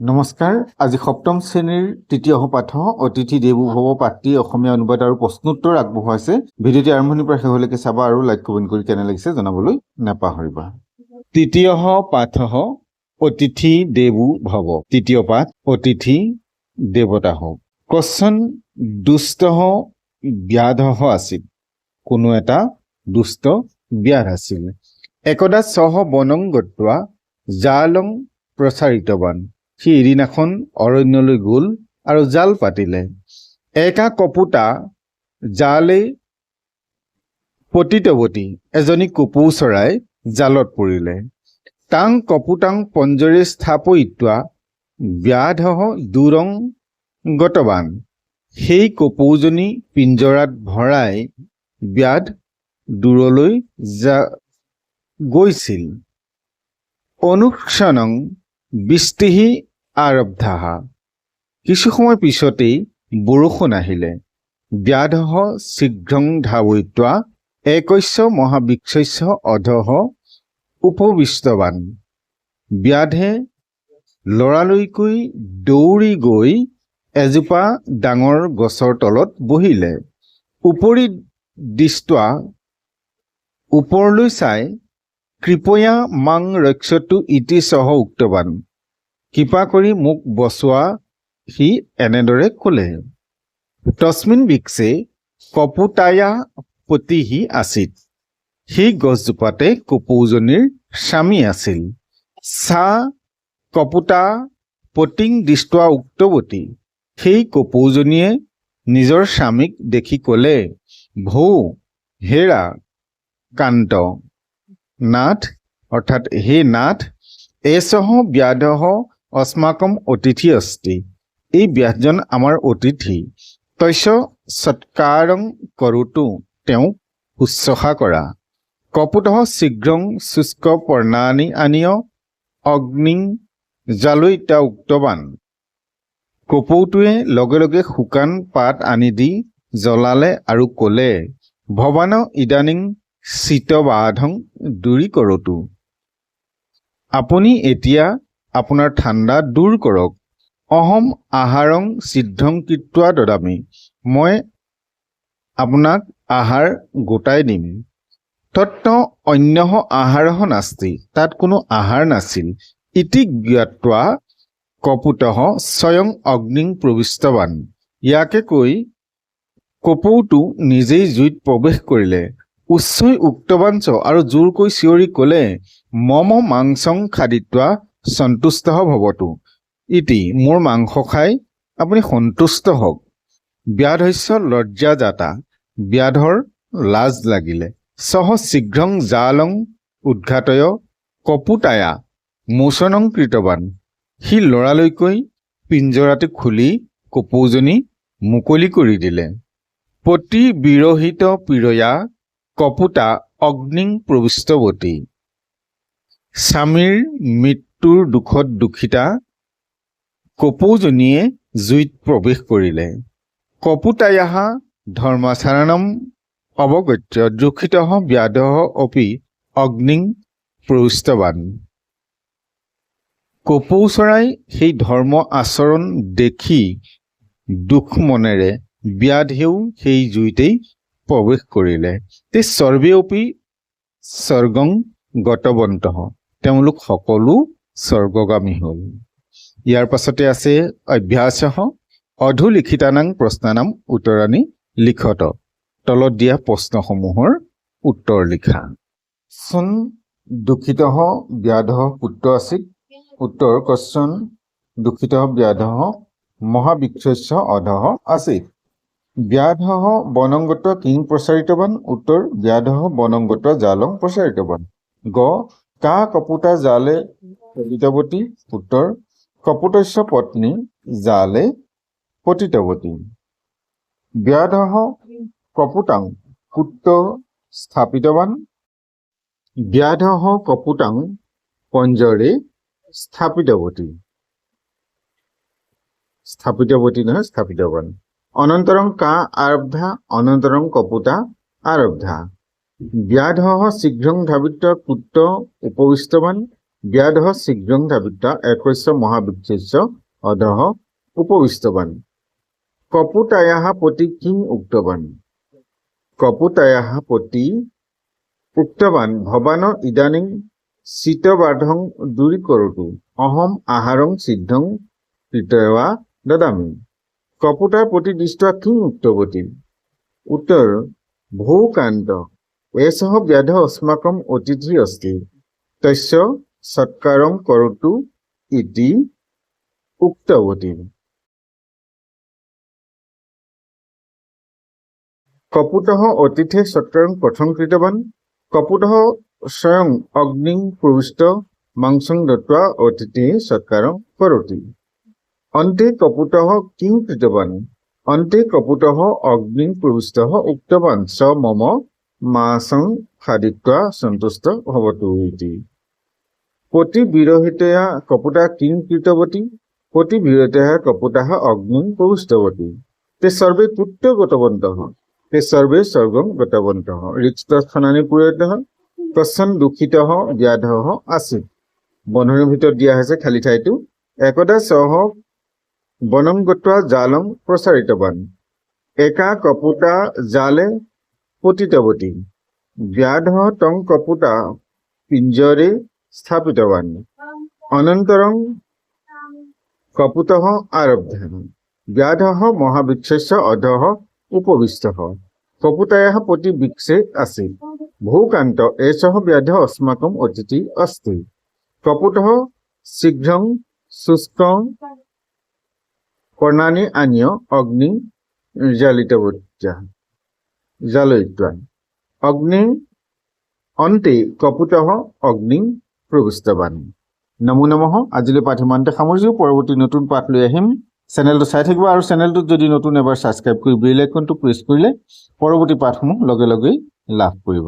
নমস্কাৰ আজি সপ্তম শ্ৰেণীৰ তৃতীয় পাঠ অতিথি দেৱো ভৱ পাঠটি অসমীয়া অনুবাদ আৰু প্ৰশ্নোত্তৰ আগবঢ়াইছে। ভিডিঅ'টি আৰম্ভণিৰ পৰা শেষলৈকে চাবা আৰু লাইক কমেণ্ট কৰি কেনে লাগিছে জনাবলৈ নাপাহৰিবা। তৃতীয় পাঠ অতিথি দেৱো ভৱ। তৃতীয় পাঠ অতিথি দেৱতা হওক। কশ্যন দুষ্ট ব্যাধ আছিল। কোনো এটা দুষ্ট ব্যাধ আছিল। একদা সহ বনং গত্বা জালং প্ৰচাৰিতবান। সি এদিনাখন অৰণ্যলৈ গ'ল আৰু জাল পাতিলে। একা কপুতা জালে পতিতৱতী এজনী কপৌ চৰাই জালত পৰিলে। তাং কপুতাং পঞ্জৰে স্থাপয়িত্বা ব্যাধ দূৰং গতবান। সেই কপৌজনী পিঞ্জৰাত ভৰাই ব্যাধ দূৰলৈ গৈছিল। অনুক্ষণং বৃষ্টিহি আৰব্ধা। কিছু সময় পিছতেই বৰষুণ আহিলে। ব্যাধ শীঘ্ৰং ধাৱয়িত্বা একস্য মহাবৃক্ষস্য অধঃ উপবিষ্টবান। ব্যাধে লৰালৰিকৈ দৌৰি গৈ এজোপা ডাঙৰ গছৰ তলত বহিলে। উপৰি দৃষ্ট্বা ওপৰলৈ চাই কৃপয়া মাং ৰক্ষতু ইতি সহ উক্তবান। কৃপা কৰি মোক বচোৱা সি এনেদৰে ক'লে। তস্মিন বৃক্ষে কপুতায়া পতিহি আছিল। সেই গছজোপাতে কপৌজনীৰ স্বামী আছিল। সা কপুতা পতিং দৃষ্ট্বা উক্তৱতী। সেই কপৌজনীয়ে নিজৰ স্বামীক দেখি ক'লে, ভৌ হেৰা কান্ত নাথ অৰ্থাৎ হে নাথ এষঃ ব্যাধঃ অস্মাকম অতিথি অস্তি। এই ব্যাধজন আমাৰ অতিথি। তস্য সৎকাৰং কৰোতু তেওঁক শুশ্ৰূষা কৰা। কপুতঃ শীঘ্ৰং শুষ্ক পৰ্ণানি আনিয় অগ্নিং জালয়িতা উক্তবান। কপৌটোৱে লগে লগে শুকান পাত আনি দি জ্বলালে আৰু ক'লে, ভৱান ইদানিং শীতবাধং দূৰীকৰোতু। আপুনি এতিয়া আপোনাৰ ঠাণ্ডা দূৰ কৰক। অহম আহাৰং ছিদ্ধং কৃত্বা দদামি। মই আপোনাক আহাৰ গোটাই দিম। তত্ত অন্যঃ আহাৰঃ নাস্তি। তাত কোনো আহাৰ নাছিল। ইতি জ্ঞাত্বা কপুতঃ স্বয়ং অগ্নিং প্ৰবিষ্টবান। ইয়াকে কৈ কপৌটো নিজেই জুইত প্ৰৱেশ কৰিলে। উচ্চৈ উক্তবাঞ্চ আৰু জোৰকৈ চিঞৰি ক'লে, মম মাংসং খাদিত্বা সন্তুষ্টঃ ভৱতু। ইতি মোৰ মাংস খাই আপুনি সন্তুষ্ট হওক। ব্যাধস্য লজ্জা জাতা। ব্যাধৰ লাজ লাগিলে। সহ শীঘ্ৰং জালং উদ্ঘাটয় কপুতায়া মোচনং কৃতবান। সি লৰালৈকৈ পিঞ্জৰাটো খুলি কপৌজনী মুকলি কৰি দিলে। পতি বিৰহিত পীড়য়া কপুতা অগ্নিং প্ৰবিষ্টৱতী। স্বামীৰ মৃত্যুৰ দুখত দুখিতা কপৌজনীয়ে জুইত প্ৰৱেশ কৰিলে। কপুতায়াঃ ধৰ্মাচৰণম অৱগত্য দুঃখিতঃ ব্যাধঃ অপি অগ্নিং প্ৰবিষ্টবান। কপৌ চৰাই সেই ধৰ্ম আচৰণ দেখি দুখ মনেৰে ব্যাধেও সেই জুইতেই প্ৰৱেশ কৰিলে। তে সৰ্বেঅপি স্বৰ্গং গতৱন্তঃ। তেওঁলোক সকলো স্বৰ্গগামী হ'ল। ইয়াৰ পাছতে আছে অভ্যাসঃ অধুলিখিতানাং প্ৰশ্নানাম উত্তৰাণি লিখত। তলত দিয়া প্ৰশ্নসমূহৰ উত্তৰ লিখা। কশ্যন দুঃখিতঃ ব্যাধঃ পুত্ৰ আছিল। উত্তৰ কশ্যন দুঃখিতঃ ব্যাধঃ মহাবৃক্ষস্য অধঃ আसीत्। ব্যাধঃ বনং গত্বা কিং প্ৰচাৰিতবান। উত্তৰ ব্যাধঃ বনং গত্বা জালং প্ৰচাৰিতবান। গ কা কপুতা জালে পতিতৱতী। উত্তৰ কপুতস্য পত্নী জালে পতিতৱতী। ব্যাধঃ কপুতাং কুত্ৰ স্থাপিতবান। ব্যাধঃ কপুতাং পঞ্জৰে স্থাপিতৱতী। স্থাপিতৱতী নহয় স্থাপিতবান। অনন্তৰং কা আৰব্ধা। অনন্তৰং কপুতা আৰব্ধা। ব্যাধঃ শীঘ্ৰং ধাৱিত্বা কুত্ৰ উপবিষ্টবান। ব্যাধ শীঘ্রং ধাবিতা একস্য মহাবৃক্ষস্য অধঃ উপবিষ্টবান কপুতায়াহ পতি কিং উক্তবান কপুতায়াহ পতি উক্তবান ভবান ইদানিং শীতবাধং দূৰীকৰোতু অহম আহাৰং সিদ্ধং কৃতয়া দদামি কপুতাৰ প্ৰতি দৃষ্ট কিং উক্তৱতী উত্তৰ ভূকান্ত এষः ব্যাধ अस्माकम् অতিথি अस्ति তস্য সৎকাৰং কৰোতু ইতি উক্তৱতী কপুতः অতিথে সৎকারং কথং কৃতবান কপুতः স্বয়ং অগ্নিং প্রবিষ্ট মাংসং দত্ত্বা অতিথি সৎকারং করোতি অন্তে কপুতः কিং কৃতবান অন্তে কপুতः অগ্নিং প্রবিষ্টः উক্তবান স মম মাসং খাদিত্বা সন্তুষ্ট ভবতু ইতি পতি বিরহিতয়া কপুতা কিং কৃতবতী পতি বিরহিতয়া কপুতাः অগ্নিং প্রবিষ্টবতী তে সর্বে কুত্য গতবন্তঃ ते सर्वे स्वर्गं गतवन्तः ऋक्स्थानानि पुरतः कश्चन दुखितः व्याधः आसीत् বনৰ ভিতৰত দিয়া হৈছে খালি ঠাইটো একদা সহ বনং গত্বা জালং প্ৰচাৰিতবান একা কপুতা জালে পতিতৱতী ব্যাধ তং কপুতা পিঞ্জৰে স্থাপিতবান অনন্তৰং কপুতः আৰব্ধः ব্যাধः মহাবৃক্ষস্য অধः উপবিষ্টः কপুতাयाः পতি বৃক্ষে আसीत् ভূকান্ত এষः ব্যাধः अस्माकम् অতিথি अस्ति কপুতः শীঘ্রং শুষ্কং কর্ণানি আনিয় অগ্নি জ্বালিতব্যা অগ্নি অন্তে কপুতः অগ্নি প্ৰবিষ্টবান নমো নমঃ আজিলৈ পাঠ ইমানতে সামৰিছো পৰৱৰ্তী নতুন পাঠ লৈ আহিম চেনেলটো চাই থাকিব আৰু চেনেলটোত যদি নতুন এবাৰ সাবস্ক্ৰাইব কৰি বেল আইকনটো প্ৰেছ কৰিলে পৰৱৰ্তী পাঠসমূহ লগে লগে লাভ কৰিব